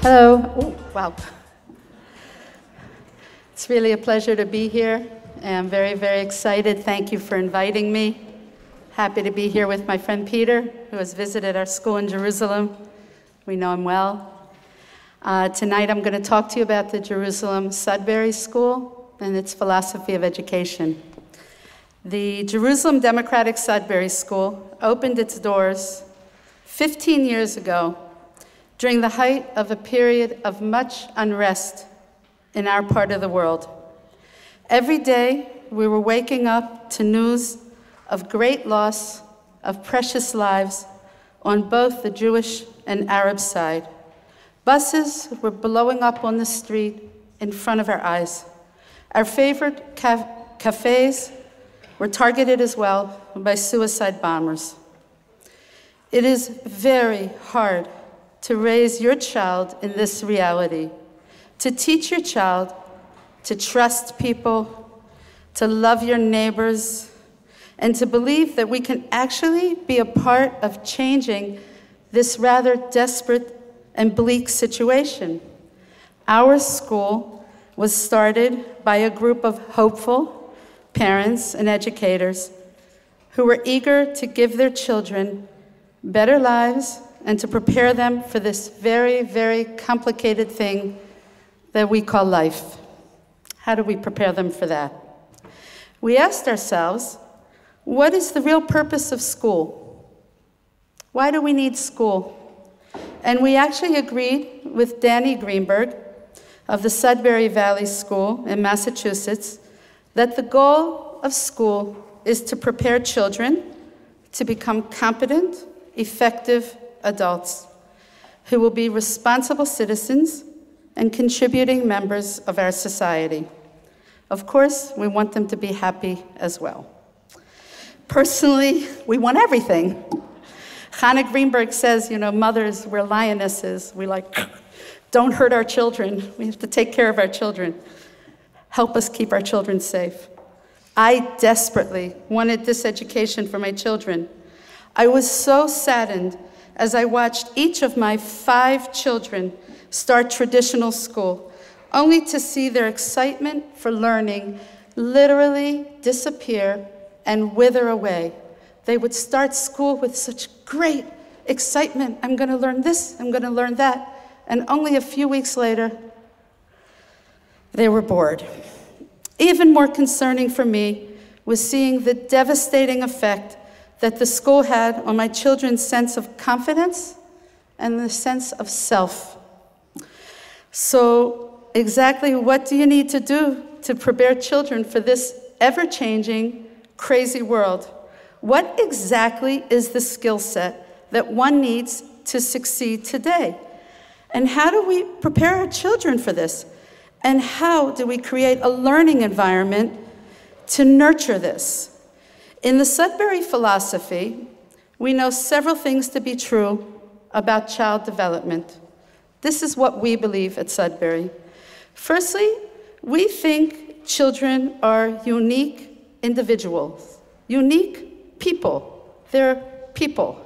Hello. Ooh, wow. It's really a pleasure to be here. I'm very, very excited. Thank you for inviting me. Happy to be here with my friend Peter, who has visited our school in Jerusalem. We know him well. Tonight I'm going to talk to you about the Jerusalem Sudbury School and its philosophy of education. The Jerusalem Democratic Sudbury School opened its doors 15 years ago during the height of a period of much unrest in our part of the world. Every day, we were waking up to news of great loss of precious lives on both the Jewish and Arab side. Buses were blowing up on the street in front of our eyes. Our favorite cafes were targeted as well by suicide bombers. It is very hard to raise your child in this reality, to teach your child to trust people, to love your neighbors, and to believe that we can actually be a part of changing this rather desperate and bleak situation. Our school was started by a group of hopeful parents and educators who were eager to give their children better lives and to prepare them for this very, very complicated thing that we call life. How do we prepare them for that? We asked ourselves, what is the real purpose of school? Why do we need school? And we actually agreed with Danny Greenberg of the Sudbury Valley School in Massachusetts that the goal of school is to prepare children to become competent, effective adults who will be responsible citizens and contributing members of our society. Of course, we want them to be happy as well. Personally, we want everything. Hannah Greenberg says, mothers, we're lionesses. We don't hurt our children. We have to take care of our children. Help us keep our children safe. I desperately wanted this education for my children. I was so saddened as I watched each of my 5 children start traditional school, only to see their excitement for learning literally disappear and wither away. They would start school with such great excitement. I'm going to learn this, I'm going to learn that. And only a few weeks later, they were bored. Even more concerning for me was seeing the devastating effect that the school had on my children's sense of confidence and the sense of self. So exactly what do you need to do to prepare children for this ever-changing, crazy world? What exactly is the skill set that one needs to succeed today? And how do we prepare our children for this? And how do we create a learning environment to nurture this? In the Sudbury philosophy, we know several things to be true about child development. This is what we believe at Sudbury. Firstly, we think children are unique individuals, unique people. They're people.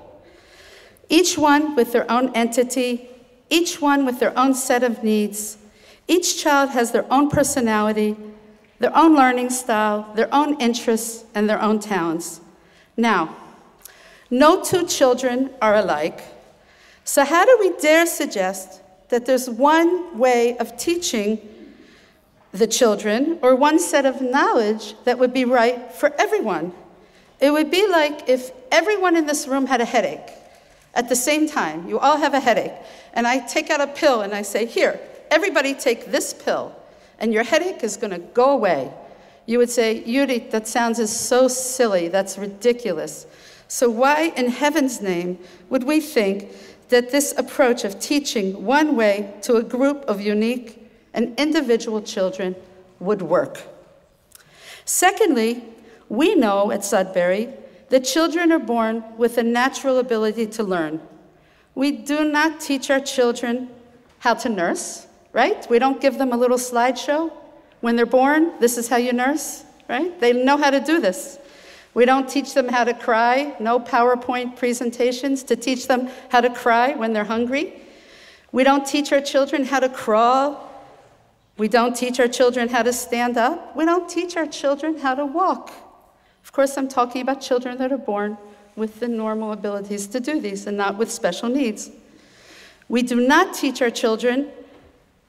Each one with their own entity, each one with their own set of needs. Each child has their own personality, their own learning style, their own interests, and their own talents. Now, no 2 children are alike, so how do we dare suggest that there's one way of teaching the children or one set of knowledge that would be right for everyone? It would be like if everyone in this room had a headache at the same time. You all have a headache, and I take out a pill and I say, here, everybody take this pill, and your headache is going to go away. You would say, Yuri, that sounds so silly, that's ridiculous. So why in heaven's name would we think that this approach of teaching one way to a group of unique and individual children would work? Secondly, we know at Sudbury that children are born with a natural ability to learn. We do not teach our children how to nurse, right? We don't give them a little slideshow. When they're born, this is how you nurse, right? They know how to do this. We don't teach them how to cry, no PowerPoint presentations to teach them how to cry when they're hungry. We don't teach our children how to crawl. We don't teach our children how to stand up. We don't teach our children how to walk. Of course, I'm talking about children that are born with the normal abilities to do these and not with special needs. We do not teach our children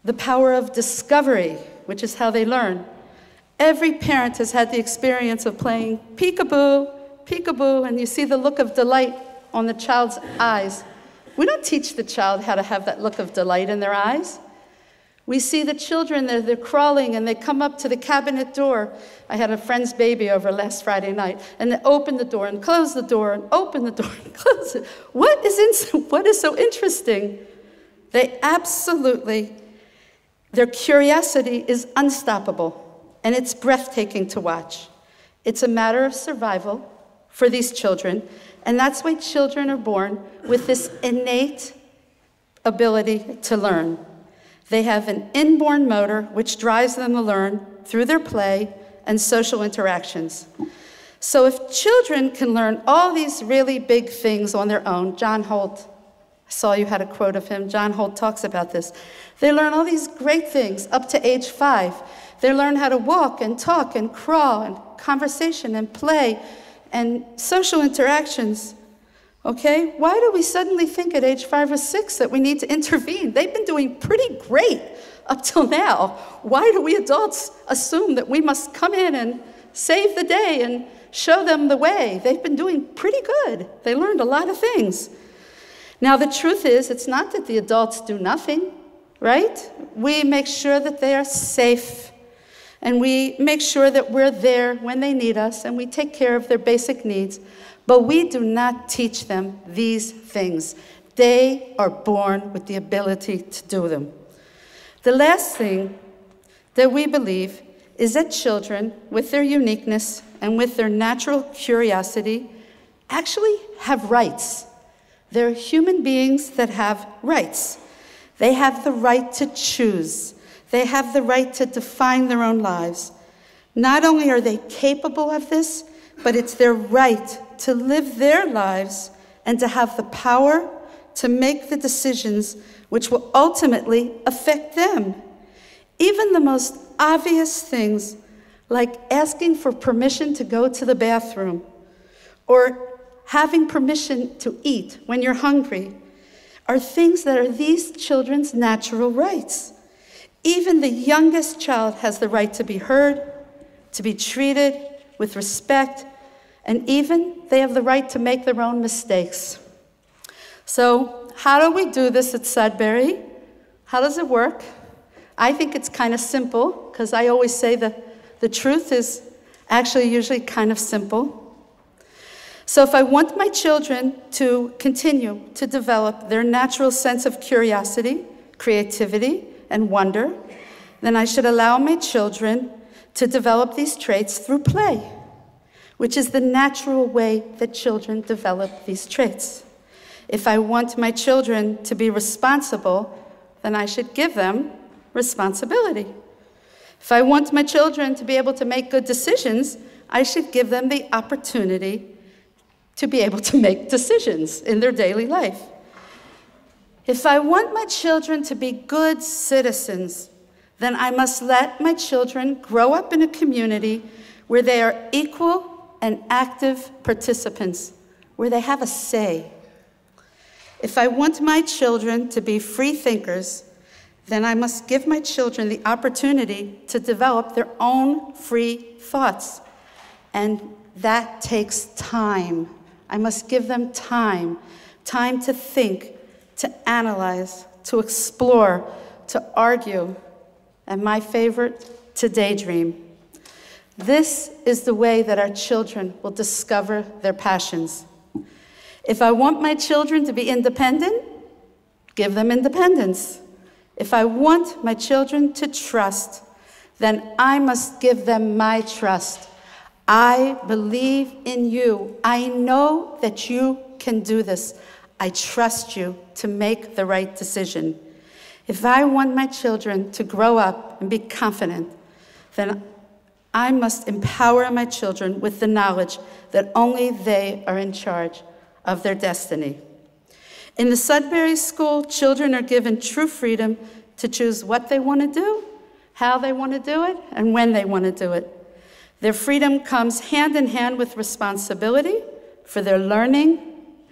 the power of discovery, which is how they learn. Every parent has had the experience of playing peekaboo, peekaboo, and you see the look of delight on the child's eyes. We don't teach the child how to have that look of delight in their eyes. We see the children, they're crawling and they come up to the cabinet door. I had a friend's baby over last Friday night, and they open the door and close the door and open the door and close it. What is so interesting? They absolutely, their curiosity is unstoppable, and it's breathtaking to watch. It's a matter of survival for these children, and that's why children are born with this innate ability to learn. They have an inborn motor which drives them to learn through their play and social interactions. So if children can learn all these really big things on their own, John Holt, I saw you had a quote of him, John Holt talks about this. They learn all these great things up to age 5. They learn how to walk and talk and crawl and conversation and play and social interactions. Okay, why do we suddenly think at age 5 or 6 that we need to intervene? They've been doing pretty great up till now. Why do we adults assume that we must come in and save the day and show them the way? They've been doing pretty good. They learned a lot of things. Now, the truth is, it's not that the adults do nothing, right? We make sure that they are safe, and we make sure that we're there when they need us, and we take care of their basic needs. But we do not teach them these things. They are born with the ability to do them. The last thing that we believe is that children, with their uniqueness and with their natural curiosity, actually have rights. They're human beings that have rights. They have the right to choose. They have the right to define their own lives. Not only are they capable of this, but it's their right to live their lives and to have the power to make the decisions which will ultimately affect them. Even the most obvious things, like asking for permission to go to the bathroom or having permission to eat when you're hungry, are things that are these children's natural rights. Even the youngest child has the right to be heard, to be treated with respect, and even they have the right to make their own mistakes. So how do we do this at Sudbury? How does it work? I think it's kind of simple, because I always say that the truth is actually usually kind of simple. So if I want my children to continue to develop their natural sense of curiosity, creativity, and wonder, then I should allow my children to develop these traits through play, which is the natural way that children develop these traits. If I want my children to be responsible, then I should give them responsibility. If I want my children to be able to make good decisions, I should give them the opportunity to be able to make decisions in their daily life. If I want my children to be good citizens, then I must let my children grow up in a community where they are equal and active participants, where they have a say. If I want my children to be free thinkers, then I must give my children the opportunity to develop their own free thoughts. And that takes time. I must give them time to think, to analyze, to explore, to argue, and my favorite, to daydream. This is the way that our children will discover their passions. If I want my children to be independent, give them independence. If I want my children to trust, then I must give them my trust. I believe in you. I know that you can do this. I trust you to make the right decision. If I want my children to grow up and be confident, then I must empower my children with the knowledge that only they are in charge of their destiny. In the Sudbury School, children are given true freedom to choose what they want to do, how they want to do it, and when they want to do it. Their freedom comes hand in hand with responsibility for their learning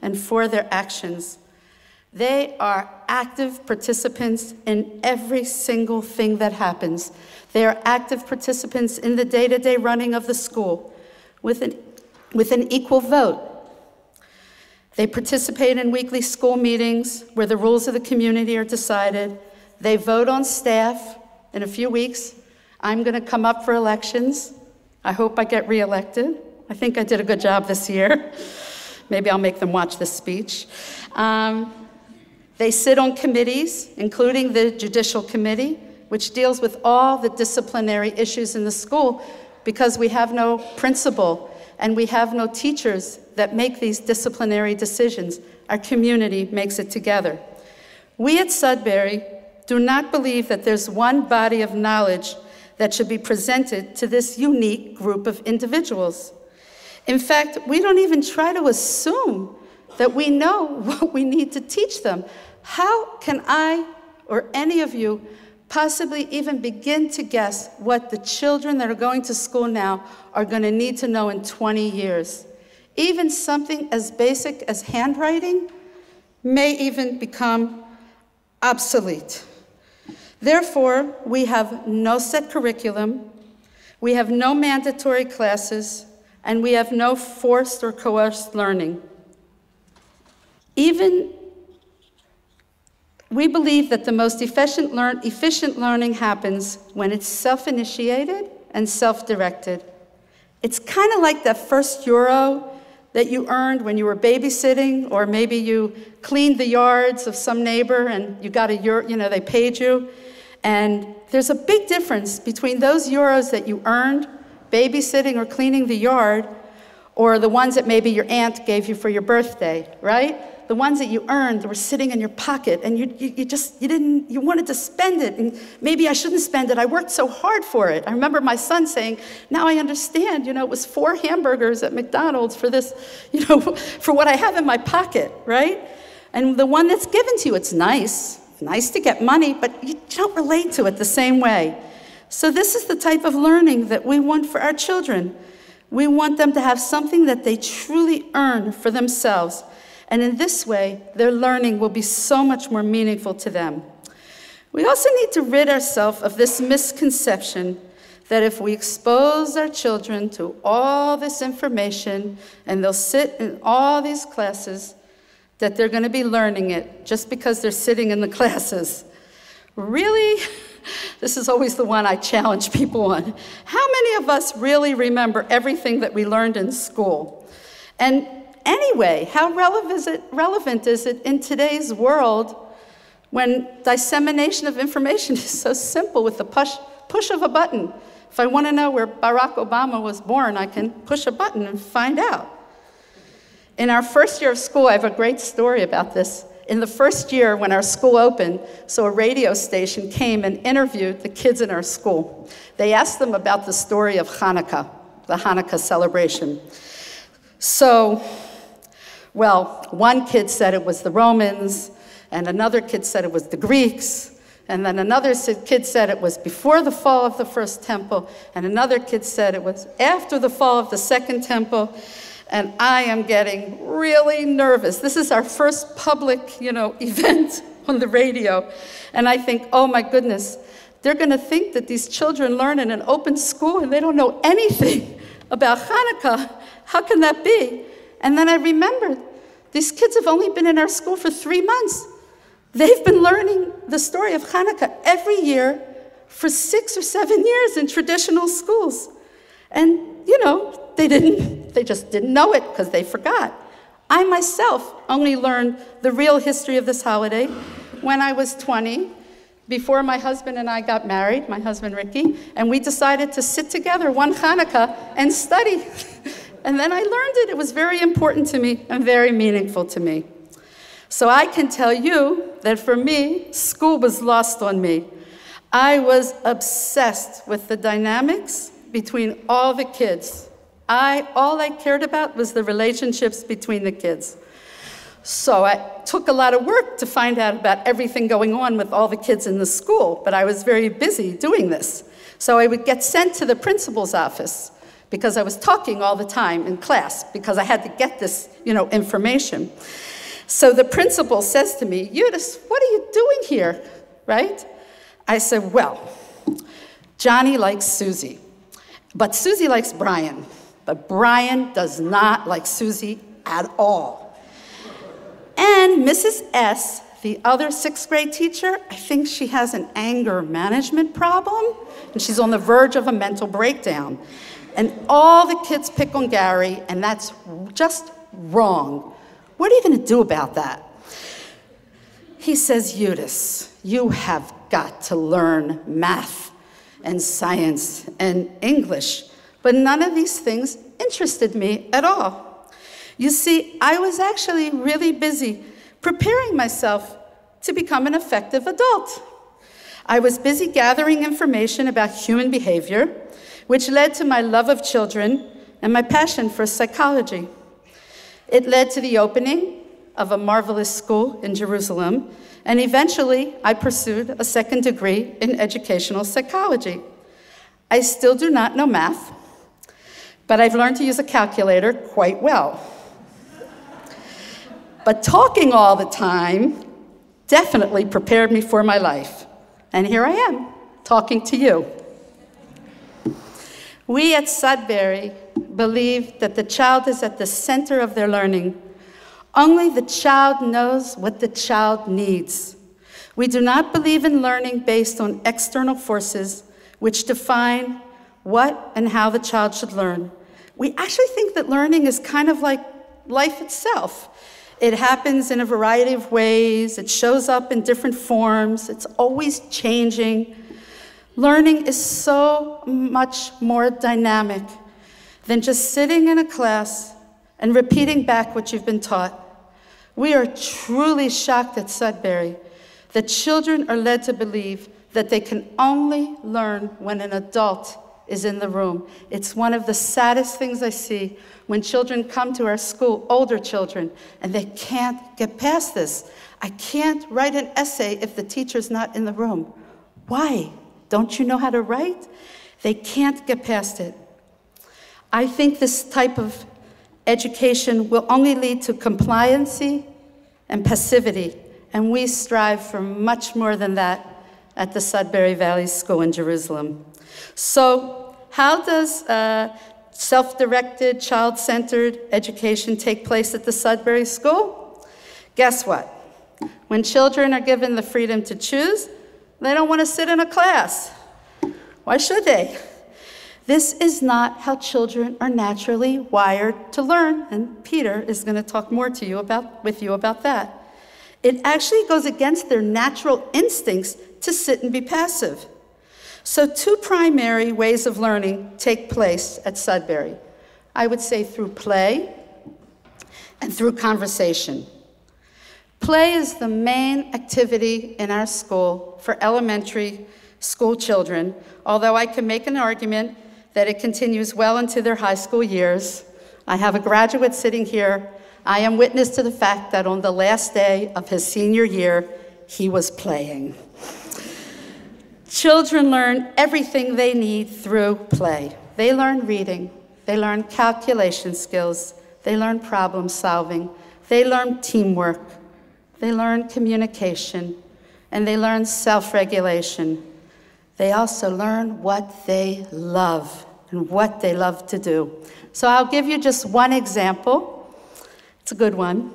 and for their actions. They are active participants in every single thing that happens. They are active participants in the day-to-day running of the school with an equal vote. They participate in weekly school meetings where the rules of the community are decided. They vote on staff. In a few weeks, I'm going to come up for elections. I hope I get reelected. I think I did a good job this year. Maybe I'll make them watch this speech. They sit on committees, including the Judicial Committee, which deals with all the disciplinary issues in the school because we have no principal and we have no teachers that make these disciplinary decisions. Our community makes it together. We at Sudbury do not believe that there's one body of knowledge that should be presented to this unique group of individuals. In fact, we don't even try to assume that we know what we need to teach them. How can I or any of you possibly even begin to guess what the children that are going to school now are going to need to know in 20 years? Even something as basic as handwriting may even become obsolete. Therefore, we have no set curriculum, we have no mandatory classes, and we have no forced or coerced learning. We believe that the most efficient learning happens when it's self-initiated and self-directed. It's kind of like that first euro that you earned when you were babysitting, or maybe you cleaned the yards of some neighbor and you got a euro, they paid you. And there's a big difference between those euros that you earned babysitting or cleaning the yard, or the ones that maybe your aunt gave you for your birthday, right? The ones that you earned were sitting in your pocket and you wanted to spend it, and maybe I shouldn't spend it, I worked so hard for it. I remember my son saying, now I understand, it was 4 hamburgers at McDonald's for this, for what I have in my pocket, right? And the one that's given to you, it's nice to get money, but you don't relate to it the same way. So this is the type of learning that we want for our children. We want them to have something that they truly earn for themselves. And in this way, their learning will be so much more meaningful to them. We also need to rid ourselves of this misconception that if we expose our children to all this information and they'll sit in all these classes, that they're going to be learning it just because they're sitting in the classes. Really? This is always the one I challenge people on. How many of us really remember everything that we learned in school? And anyway, how relevant is it in today's world when dissemination of information is so simple with the push of a button? If I want to know where Barack Obama was born, I can push a button and find out. In our first year of school, I have a great story about this. In the first year when our school opened, so a radio station came and interviewed the kids in our school. They asked them about the story of Hanukkah, the Hanukkah celebration. So, well, one kid said it was the Romans, and another kid said it was the Greeks, and then another kid said it was before the fall of the first temple, and another kid said it was after the fall of the second temple. And I am getting really nervous. This is our first public, event on the radio. And I think, oh my goodness, they're going to think that these children learn in an open school and they don't know anything about Hanukkah. How can that be? And then I remembered, these kids have only been in our school for 3 months. They've been learning the story of Hanukkah every year for 6 or 7 years in traditional schools. And, they just didn't know it because they forgot. I myself only learned the real history of this holiday when I was 20, before my husband and I got married, my husband Ricky, and we decided to sit together one Hanukkah and study. And then I learned it. It was very important to me and very meaningful to me. So I can tell you that for me, school was lost on me. I was obsessed with the dynamics between all the kids. All I cared about was the relationships between the kids. So it took a lot of work to find out about everything going on with all the kids in the school, but I was very busy doing this. So I would get sent to the principal's office because I was talking all the time in class because I had to get this, information. So the principal says to me, "Eudice, what are you doing here?" Right? I said, "Well, Johnny likes Susie, but Susie likes Brian, but Brian does not like Susie at all. And Mrs. S., the other 6th grade teacher, I think she has an anger management problem, and she's on the verge of a mental breakdown. And all the kids pick on Gary, and that's just wrong. What are you going to do about that?" He says, "Eudice, you have got to learn math and science and English." But none of these things interested me at all. You see, I was actually really busy preparing myself to become an effective adult. I was busy gathering information about human behavior, which led to my love of children and my passion for psychology. It led to the opening of a marvelous school in Jerusalem, and eventually I pursued a 2nd degree in educational psychology. I still do not know math, but I've learned to use a calculator quite well. But talking all the time definitely prepared me for my life. And here I am, talking to you. We at Sudbury believe that the child is at the center of their learning. Only the child knows what the child needs. We do not believe in learning based on external forces which define what and how the child should learn. We actually think that learning is kind of like life itself. It happens in a variety of ways. It shows up in different forms. It's always changing. Learning is so much more dynamic than just sitting in a class and repeating back what you've been taught. We are truly shocked at Sudbury that children are led to believe that they can only learn when an adult is in the room. It's one of the saddest things I see when children come to our school, older children, and they can't get past this. I can't write an essay if the teacher's not in the room. Why? Don't you know how to write? They can't get past it. I think this type of education will only lead to compliancy and passivity, and we strive for much more than that at the Sudbury Valley School in Jerusalem. So how does self-directed, child-centered education take place at the Sudbury School? Guess what? When children are given the freedom to choose, they don't want to sit in a class. Why should they? This is not how children are naturally wired to learn, and Peter is going to talk more to you with you about that. It actually goes against their natural instincts to sit and be passive. So 2 primary ways of learning take place at Sudbury. I would say through play and through conversation. Play is the main activity in our school for elementary school children, although I can make an argument that it continues well into their high school years. I have a graduate sitting here. I am witness to the fact that on the last day of his senior year, he was playing. Children learn everything they need through play. They learn reading, they learn calculation skills, they learn problem solving, they learn teamwork, they learn communication, and they learn self-regulation. They also learn what they love and what they love to do. So I'll give you just one example. It's a good one.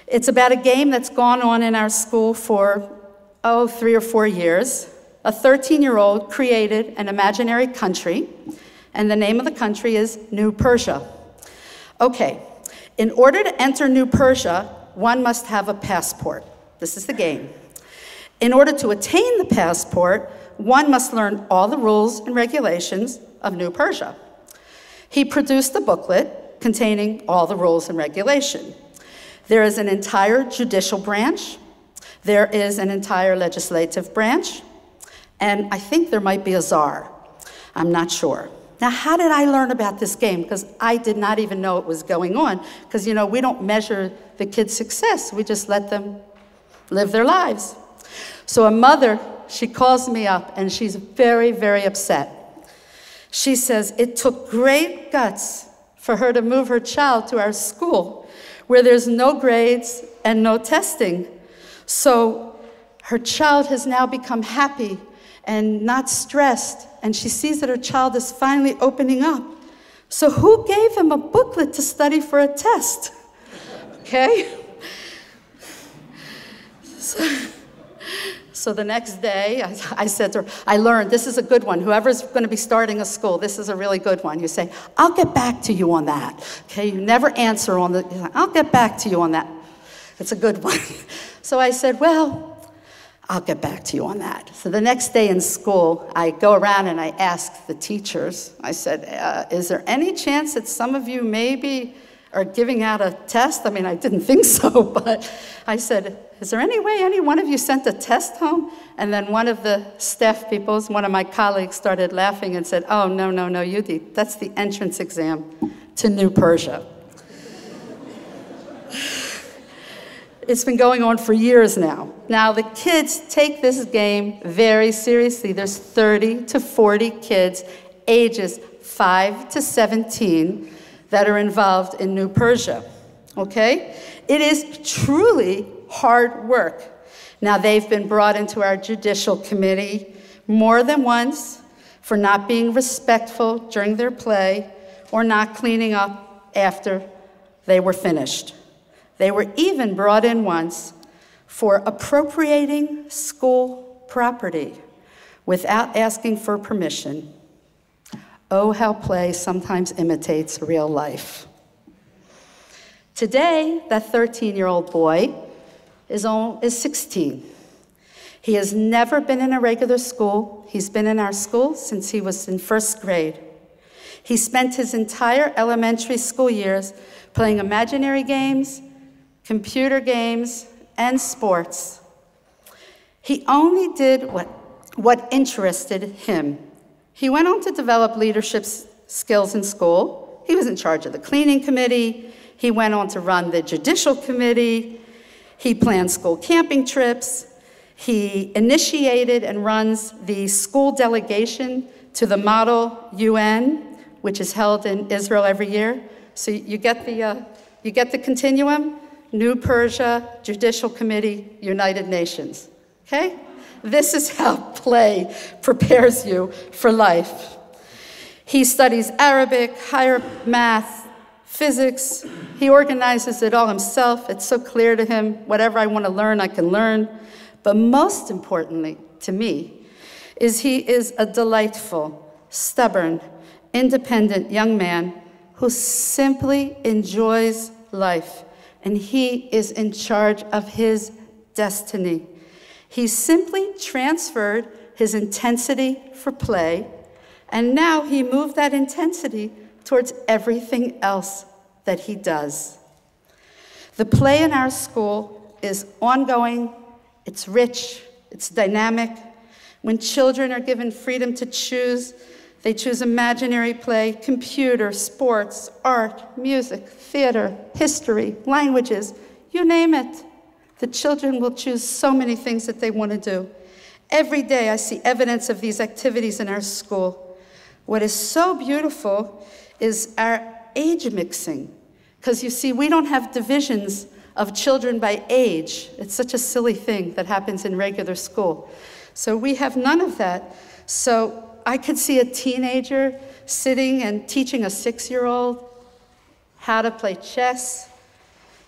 It's about a game that's gone on in our school for, 3 or 4 years. A 13-year-old created an imaginary country, and the name of the country is New Persia. Okay, in order to enter New Persia, one must have a passport. This is the game. In order to attain the passport, one must learn all the rules and regulations of New Persia. He produced a booklet containing all the rules and regulation. There is an entire judicial branch. There is an entire legislative branch. And I think there might be a czar. I'm not sure. Now, how did I learn about this game? Because I did not even know it was going on. Because, you know, we don't measure the kids' success. We just let them live their lives. So a mother, she calls me up, and she's very, very upset. She says, it took great guts for her to move her child to our school, where there's no grades and no testing. So her child has now become happy and not stressed, and she sees that her child is finally opening up. So who gave him a booklet to study for a test? Okay? So the next day, I said to her, I learned, this is a good one. Whoever's going to be starting a school, this is a really good one. You say, I'll get back to you on that. Okay, you never answer on the, I'll get back to you on that. It's a good one. So I said, well, I'll get back to you on that. So the next day in school, I go around and I ask the teachers, I said, is there any chance that some of you maybe are giving out a test? I mean, I didn't think so, but I said, is there any way any one of you sent a test home? And then one of the staff people, one of my colleagues, started laughing and said, oh, no, Yudi, that's the entrance exam to New Persia. It's been going on for years now. Now, the kids take this game very seriously. There's 30 to 40 kids, ages 5 to 17, that are involved in New Persia, okay? It is truly hard work. Now, they've been brought into our judicial committee more than once for not being respectful during their play or not cleaning up after they were finished. They were even brought in once for appropriating school property without asking for permission. Oh, how play sometimes imitates real life. Today, that 13-year-old boy is 16. He has never been in a regular school. He's been in our school since he was in first grade. He spent his entire elementary school years playing imaginary games, computer games, and sports. He only did what interested him. He went on to develop leadership skills in school. He was in charge of the cleaning committee. He went on to run the judicial committee. He planned school camping trips. He initiated and runs the school delegation to the Model UN, which is held in Israel every year. So you get the continuum. New Persia, Judicial Committee, United Nations, okay? This is how play prepares you for life. He studies Arabic, higher math, physics. He organizes it all himself. It's so clear to him, whatever I want to learn, I can learn. But most importantly to me is he is a delightful, stubborn, independent young man who simply enjoys life. And he is in charge of his destiny. He simply transferred his intensity for play, and now he moved that intensity towards everything else that he does. The play in our school is ongoing, it's rich, it's dynamic. When children are given freedom to choose, they choose imaginary play, computer, sports, art, music, theater, history, languages, you name it. The children will choose so many things that they want to do. Every day I see evidence of these activities in our school. What is so beautiful is our age mixing. Because you see, we don't have divisions of children by age. It's such a silly thing that happens in regular school. So we have none of that. So I could see a teenager sitting and teaching a 6-year-old how to play chess.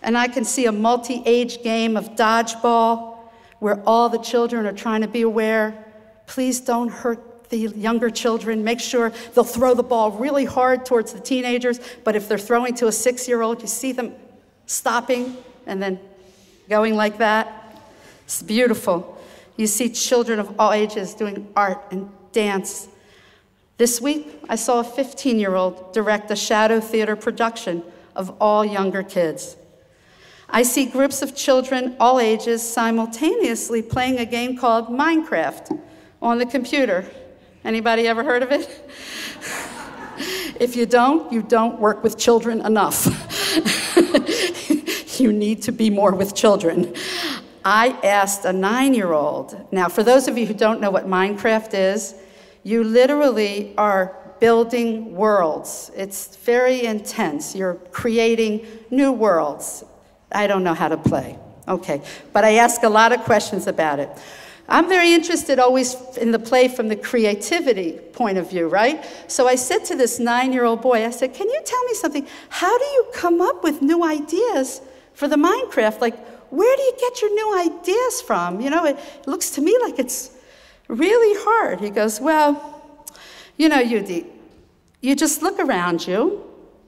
And I can see a multi-age game of dodgeball where all the children are trying to be aware. Please don't hurt the younger children. Make sure they'll throw the ball really hard towards the teenagers. But if they're throwing to a 6-year-old, you see them stopping and then going like that. It's beautiful. You see children of all ages doing art and dance. This week, I saw a 15-year-old direct a shadow theater production of all younger kids. I see groups of children, all ages, simultaneously playing a game called Minecraft on the computer. Anybody ever heard of it? If you don't work with children enough. You need to be more with children. I asked a 9-year-old. Now, for those of you who don't know what Minecraft is, you literally are building worlds. It's very intense. You're creating new worlds. I don't know how to play. Okay, but I ask a lot of questions about it. I'm very interested always in the play from the creativity point of view, right? So I said to this 9-year-old boy, I said, can you tell me something? How do you come up with new ideas for the Minecraft? Like, where do you get your new ideas from? You know, it looks to me like it's really hard. He goes, well, you know, Yudi, you just look around you,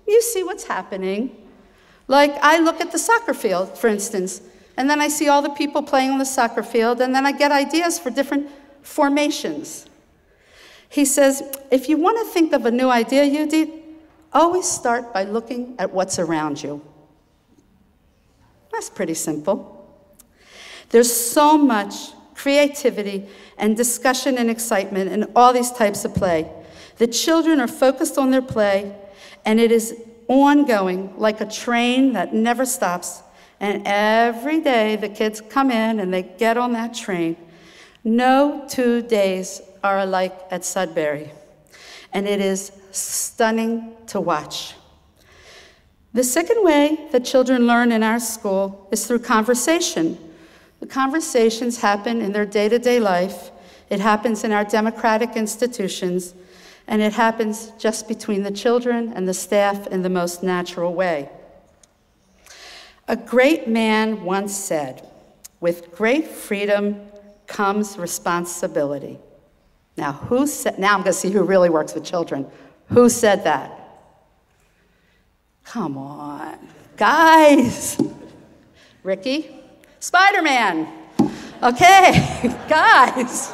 you see what's happening. Like, I look at the soccer field, for instance, and then I see all the people playing on the soccer field, and then I get ideas for different formations. He says, if you want to think of a new idea, Yudi, always start by looking at what's around you. That's pretty simple. There's so much creativity and discussion and excitement in all these types of play. The children are focused on their play, and it is ongoing, like a train that never stops. And every day the kids come in and they get on that train. No 2 days are alike at Sudbury, and it is stunning to watch. The second way that children learn in our school is through conversation. The conversations happen in their day-to-day life. It happens in our democratic institutions, and it happens just between the children and the staff in the most natural way. A great man once said, with great freedom comes responsibility. Now, now I'm going to see who really works with children. Who said that? Come on, guys. Ricky? Spider-Man. Okay, guys.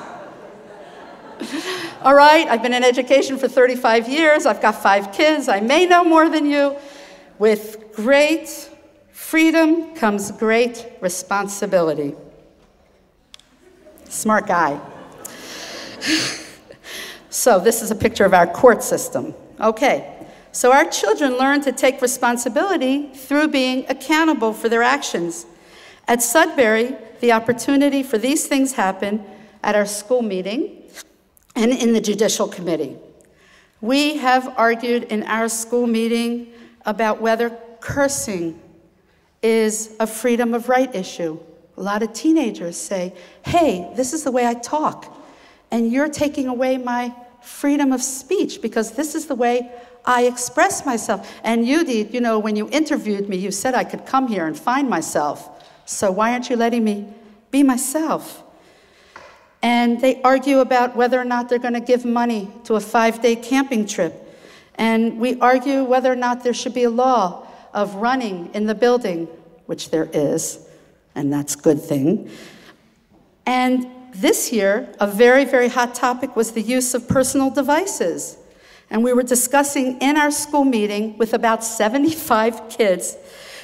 All right, I've been in education for 35 years. I've got 5 kids. I may know more than you. With great freedom comes great responsibility. Smart guy. So this is a picture of our court system. Okay, so our children learn to take responsibility through being accountable for their actions. At Sudbury, the opportunity for these things happen at our school meeting and in the Judicial Committee. We have argued in our school meeting about whether cursing is a freedom of right issue. A lot of teenagers say, hey, this is the way I talk, and you're taking away my freedom of speech because this is the way I express myself. And Yudi, you know, when you interviewed me, you said I could come here and find myself. So why aren't you letting me be myself? And they argue about whether or not they're going to give money to a 5-day camping trip. And we argue whether or not there should be a law of running in the building, which there is, and that's a good thing. And this year, a very, very hot topic was the use of personal devices. And we were discussing in our school meeting with about 75 kids,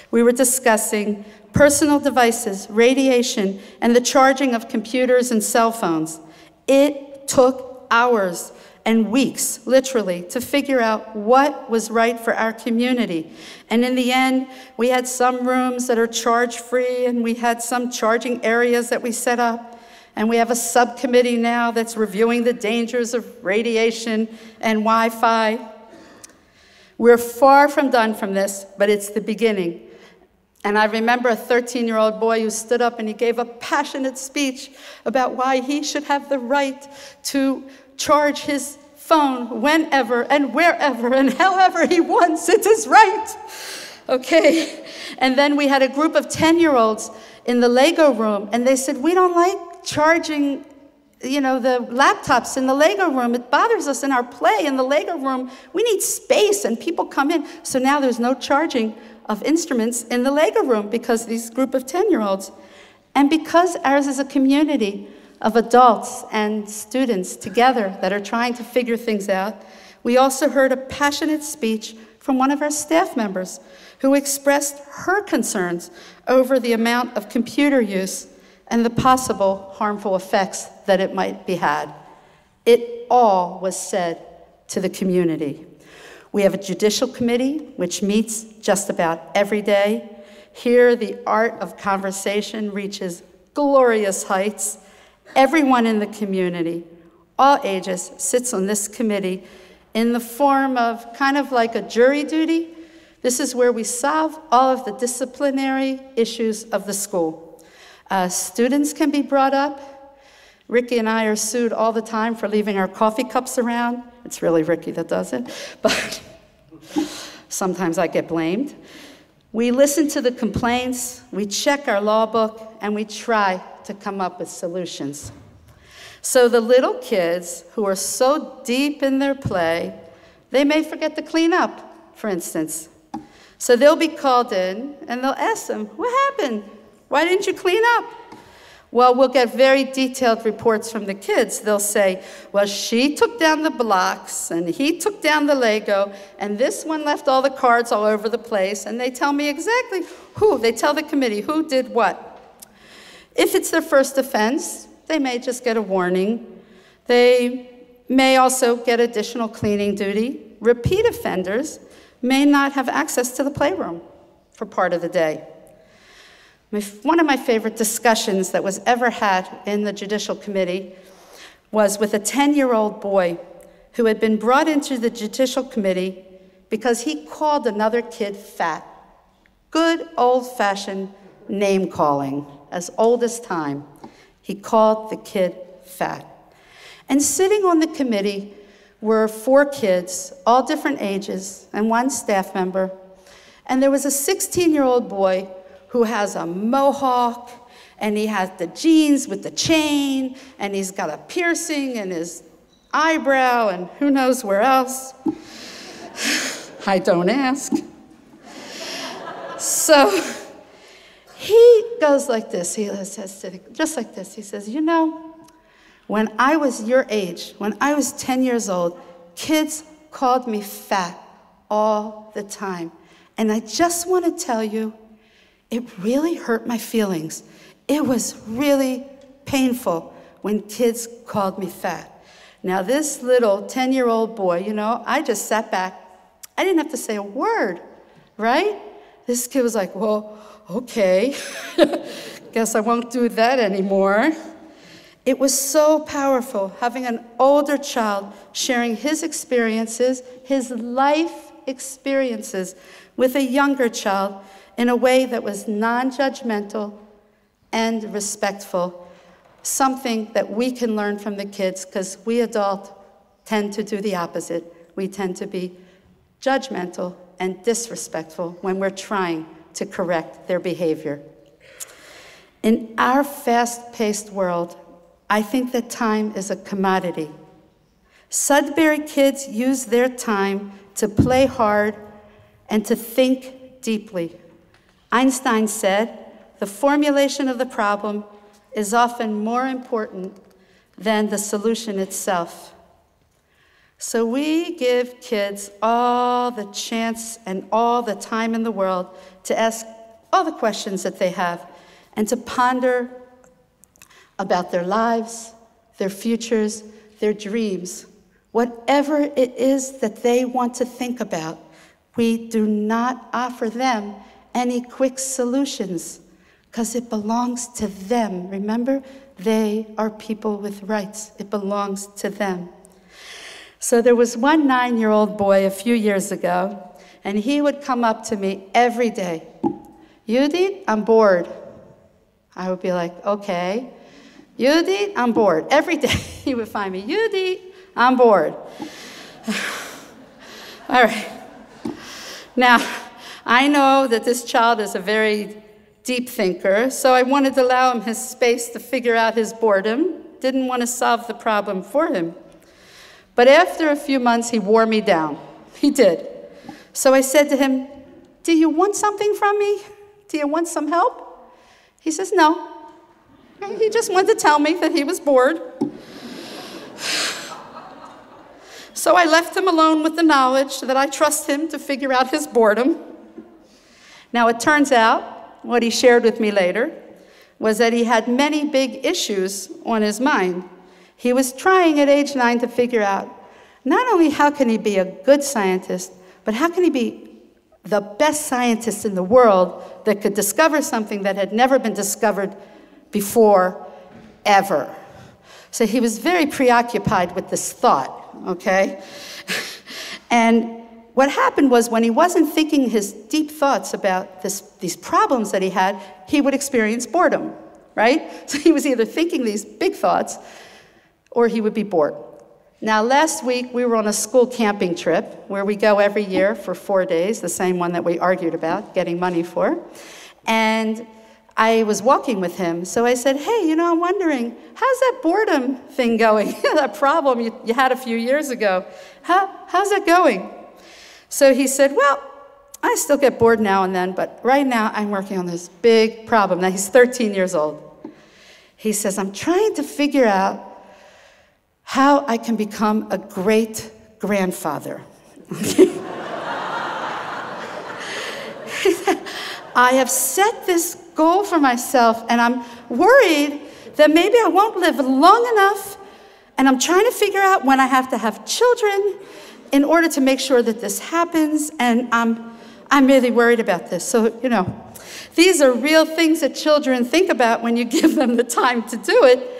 we were discussing personal devices, radiation, and the charging of computers and cell phones. It took hours and weeks, literally, to figure out what was right for our community. And in the end, we had some rooms that are charge-free, and we had some charging areas that we set up. And we have a subcommittee now that's reviewing the dangers of radiation and Wi-Fi. We're far from done from this, but it's the beginning. And I remember a 13-year-old boy who stood up and he gave a passionate speech about why he should have the right to charge his phone whenever and wherever and however he wants. It's his right. Okay. And then we had a group of 10-year-olds in the Lego room, and they said, we don't like charging, you know, the laptops in the Lego room. It bothers us in our play in the Lego room. We need space, and people come in. So now there's no charging of instruments in the Lego room because these group of 10-year-olds. And because ours is a community of adults and students together that are trying to figure things out, we also heard a passionate speech from one of our staff members who expressed her concerns over the amount of computer use and the possible harmful effects that it might be had. It all was said to the community. We have a judicial committee, which meets just about every day. Here, the art of conversation reaches glorious heights. Everyone in the community, all ages, sits on this committee in the form of kind of like a jury duty. This is where we solve all of the disciplinary issues of the school. Students can be brought up. Ricky and I are sued all the time for leaving our coffee cups around. It's really Ricky that does it, but sometimes I get blamed. We listen to the complaints, we check our law book, and we try to come up with solutions. So the little kids who are so deep in their play, they may forget to clean up, for instance. So they'll be called in, and they'll ask them, what happened? Why didn't you clean up? Well, we'll get very detailed reports from the kids. They'll say, well, she took down the blocks, and he took down the Lego, and this one left all the cards all over the place, and they tell me exactly they tell the committee who did what. If it's their first offense, they may just get a warning. They may also get additional cleaning duty. Repeat offenders may not have access to the playroom for part of the day. One of my favorite discussions that was ever had in the Judicial Committee was with a 10-year-old boy who had been brought into the Judicial Committee because he called another kid fat. Good old-fashioned name-calling, as old as time. He called the kid fat. And sitting on the committee were 4 kids, all different ages, and 1 staff member. And there was a 16-year-old boy who has a mohawk, and he has the jeans with the chain, and he's got a piercing in his eyebrow, and who knows where else. I don't ask. So he goes like this. He says just like this. He says, you know, when I was your age, when I was 10 years old, kids called me fat all the time. And I just want to tell you, it really hurt my feelings. It was really painful when kids called me fat. Now, this little 10-year-old boy, you know, I just sat back. I didn't have to say a word, right? This kid was like, well, okay, guess I won't do that anymore. It was so powerful having an older child sharing his experiences, his life experiences, with a younger child in a way that was non-judgmental and respectful, something that we can learn from the kids, because we adults tend to do the opposite. We tend to be judgmental and disrespectful when we're trying to correct their behavior. In our fast-paced world, I think that time is a commodity. Sudbury kids use their time to play hard and to think deeply. Einstein said, the formulation of the problem is often more important than the solution itself. So we give kids all the chance and all the time in the world to ask all the questions that they have and to ponder about their lives, their futures, their dreams, whatever it is that they want to think about. We do not offer them any quick solutions because it belongs to them. Remember, they are people with rights. It belongs to them. So there was one 9-year-old boy a few years ago, and he would come up to me every day. Yudit, I'm bored. I would be like, okay. Yudit, I'm bored. Every day he would find me, Yudit, I'm bored. All right. Now, I know that this child is a very deep thinker, so I wanted to allow him his space to figure out his boredom. Didn't want to solve the problem for him. But after a few months, he wore me down. He did. So I said to him, do you want something from me? Do you want some help? He says, no. He just wanted to tell me that he was bored. So I left him alone with the knowledge that I trust him to figure out his boredom. Now, it turns out, what he shared with me later, was that he had many big issues on his mind. He was trying at age 9 to figure out not only how can he be a good scientist, but how can he be the best scientist in the world that could discover something that had never been discovered before, ever? So he was very preoccupied with this thought, okay? And what happened was when he wasn't thinking his deep thoughts about these problems that he had, he would experience boredom, right? So he was either thinking these big thoughts or he would be bored. Now, last week, we were on a school camping trip where we go every year for 4 days, the same one that we argued about getting money for. And I was walking with him, so I said, hey, you know, I'm wondering, how's that boredom thing going? That problem you had a few years ago. How's that going? So he said, well, I still get bored now and then, but right now I'm working on this big problem. Now, he's 13 years old. He says, I'm trying to figure out how I can become a great grandfather. I have set this goal for myself, and I'm worried that maybe I won't live long enough, and I'm trying to figure out when I have to have children in order to make sure that this happens, and I'm really worried about this. So, you know, these are real things that children think about when you give them the time to do it.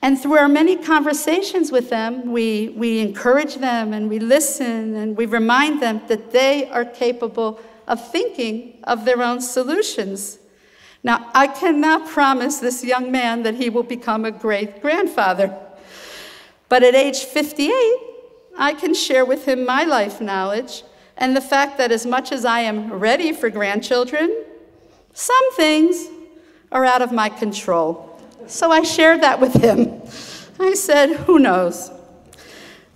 And through our many conversations with them, we encourage them and we listen and we remind them that they are capable of thinking of their own solutions. Now, I cannot promise this young man that he will become a great grandfather. But at age 58, I can share with him my life knowledge and the fact that as much as I am ready for grandchildren, some things are out of my control. So I shared that with him. I said, who knows?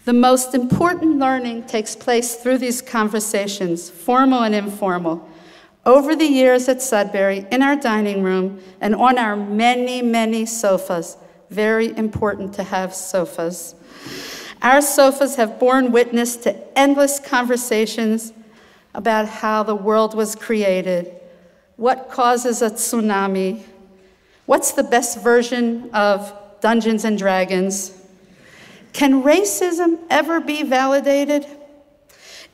The most important learning takes place through these conversations, formal and informal. Over the years at Sudbury, in our dining room, and on our many, many sofas, very important to have sofas. Our sofas have borne witness to endless conversations about how the world was created, what causes a tsunami, what's the best version of Dungeons and Dragons? Can racism ever be validated?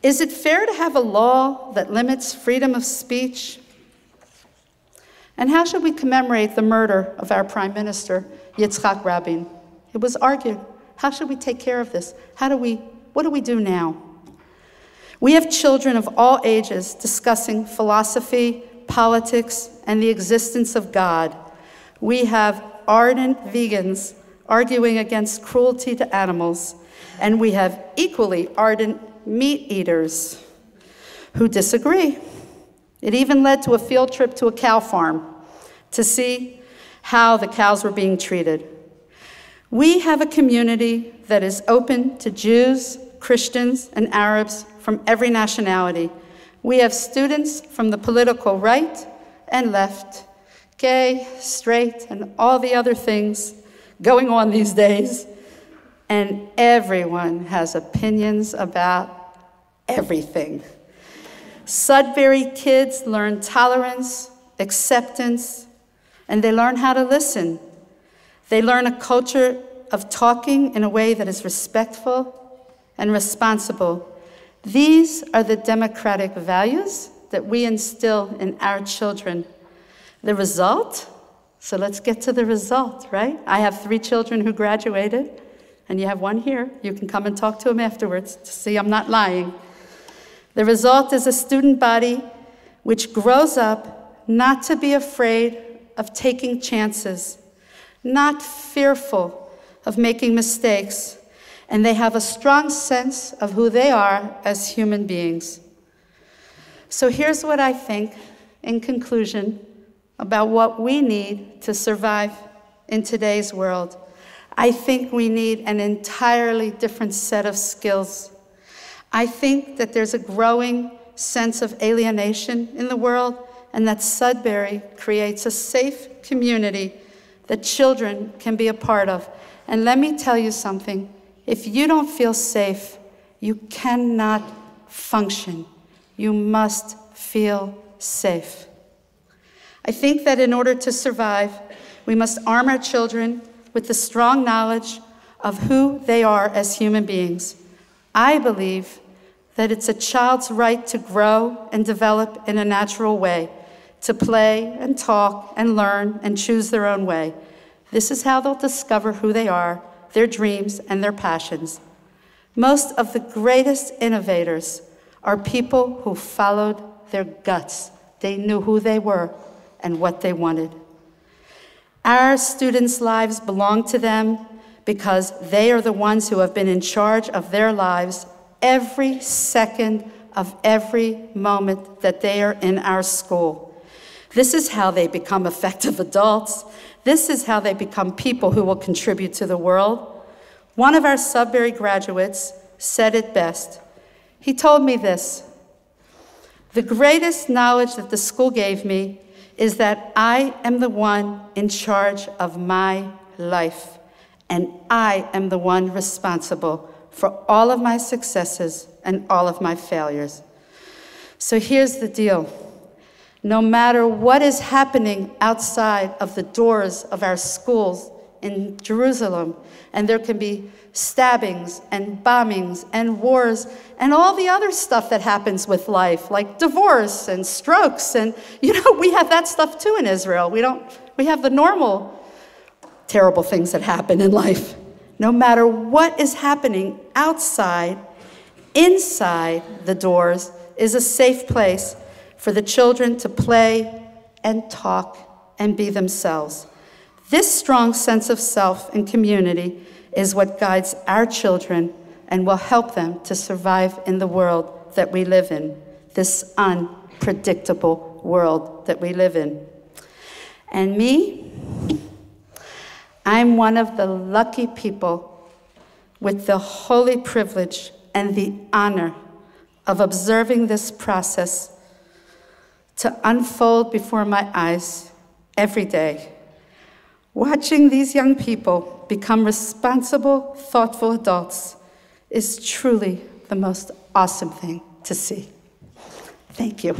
Is it fair to have a law that limits freedom of speech? And how should we commemorate the murder of our Prime Minister, Yitzhak Rabin? It was argued, how should we take care of this? What do we do now? We have children of all ages discussing philosophy, politics, and the existence of God. We have ardent vegans arguing against cruelty to animals, and we have equally ardent meat eaters who disagree. It even led to a field trip to a cow farm to see how the cows were being treated. We have a community that is open to Jews, Christians, and Arabs from every nationality. We have students from the political right and left, gay, straight, and all the other things going on these days. And everyone has opinions about everything. Sudbury kids learn tolerance, acceptance, and they learn how to listen. They learn a culture of talking in a way that is respectful and responsible. These are the democratic values that we instill in our children. The result? So let's get to the result, right? I have 3 children who graduated, and you have one here. You can come and talk to them afterwards to see I'm not lying. The result is a student body which grows up not to be afraid of taking chances, not fearful of making mistakes, and they have a strong sense of who they are as human beings. So here's what I think, in conclusion, about what we need to survive in today's world. I think we need an entirely different set of skills. I think that there's a growing sense of alienation in the world, and that Sudbury creates a safe community that children can be a part of. And let me tell you something. If you don't feel safe, you cannot function. You must feel safe. I think that in order to survive, we must arm our children with the strong knowledge of who they are as human beings. I believe that it's a child's right to grow and develop in a natural way, to play and talk and learn and choose their own way. This is how they'll discover who they are, their dreams, and their passions. Most of the greatest innovators are people who followed their guts. They knew who they were and what they wanted. Our students' lives belong to them because they are the ones who have been in charge of their lives every second of every moment that they are in our school. This is how they become effective adults. This is how they become people who will contribute to the world. One of our Sudbury graduates said it best. He told me this: "The greatest knowledge that the school gave me is that I am the one in charge of my life, and I am the one responsible for all of my successes and all of my failures." So here's the deal. No matter what is happening outside of the doors of our schools in Jerusalem, and there can be stabbings and bombings and wars and all the other stuff that happens with life, like divorce and strokes, and we have that stuff too in Israel. We have the normal terrible things that happen in life. No matter what is happening outside, inside the doors is a safe place for the children to play and talk and be themselves. This strong sense of self and community is what guides our children and will help them to survive in the world that we live in, this unpredictable world that we live in. And me, I'm one of the lucky people with the holy privilege and the honor of observing this process to unfold before my eyes every day. Watching these young people become responsible, thoughtful adults is truly the most awesome thing to see. Thank you.